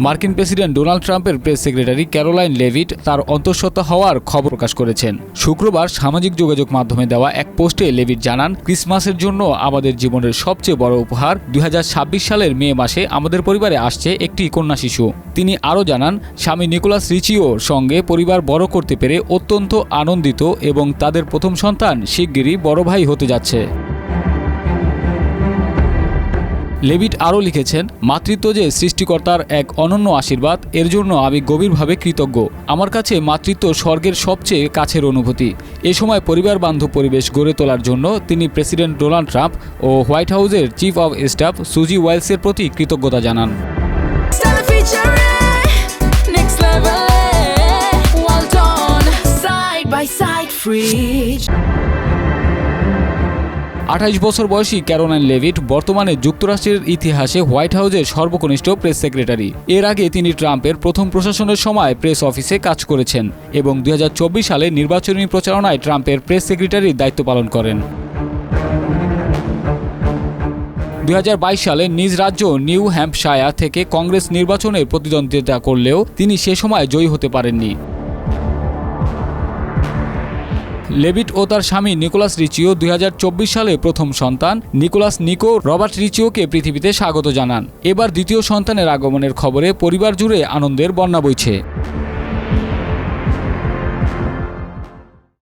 মার্কিন president Donald ট্রাম্পের press secretary Caroline Leavitt তার অন্তঃসত্ত্বা হওয়ার খবর প্রকাশ করেছেন। শুক্রবার সামাজিক যোগাযোগ মাধ্যমে দেওয়া এক পোস্টে লেভিট জানান, ক্রিসমাসের জন্য আমাদের জীবনের সবচেয়ে বড় উপহার 2026 সালের মে মাসে আমাদের পরিবারে আসছে একটি কন্যা শিশু। তিনি আরও জানান, স্বামী নিকোলাস রিচিওর সঙ্গে পরিবার বড় করতে পেরে অত্যন্ত আনন্দিত এবং তাদের প্রথম সন্তান শিগগিরই বড় ভাই হতে যাচ্ছে। লেভিট আরও লিখেছেন, মাতৃত্ব যে সৃষ্টিকর্তার এক অনন্য আশীর্বাদ, এর জন্য আমি গভীরভাবে কৃতজ্ঞ। আমার কাছে মাতৃত্ব স্বর্গের সবচেয়ে কাছের অনুভূতি। এ সময় পরিবার বান্ধব পরিবেশ গড়ে তোলার জন্য তিনি প্রেসিডেন্ট ডোনাল্ড ট্রাম্প ও হোয়াইট হাউসের চিফ অব স্টাফ সুজি ওয়াইলসের প্রতি কৃতজ্ঞতা জানান। 28 বছর বয়সী ক্যারোলাইন লেভিট বর্তমানে যুক্তরাষ্ট্রের ইতিহাসে হোয়াইট হাউসের সর্বকনিষ্ঠ প্রেস সেক্রেটারি। এর আগে তিনি ট্রাম্পের প্রথম প্রশাসনের সময় প্রেস অফিসে কাজ করেছেন এবং 2024 সালে নির্বাচনী প্রচারণায় ট্রাম্পের প্রেস সেক্রেটারির দায়িত্ব পালন করেন। 2022 সালে নিজ রাজ্য নিউ হ্যাম্পশায়ার থেকে কংগ্রেস নির্বাচনে প্রতিদ্বন্দ্বিতা করলেও তিনি সে সময় জয়ী হতে পারেননি। লেভিট ও তার স্বামী নিকোলাস রিচিও 2024 সালে প্রথম সন্তান নিকোলাস নিকো রবার্ট রিচিওকে পৃথিবীতে স্বাগত জানান। এবার দ্বিতীয় সন্তানের আগমনের খবরে পরিবার জুড়ে আনন্দের বন্যা বইছে।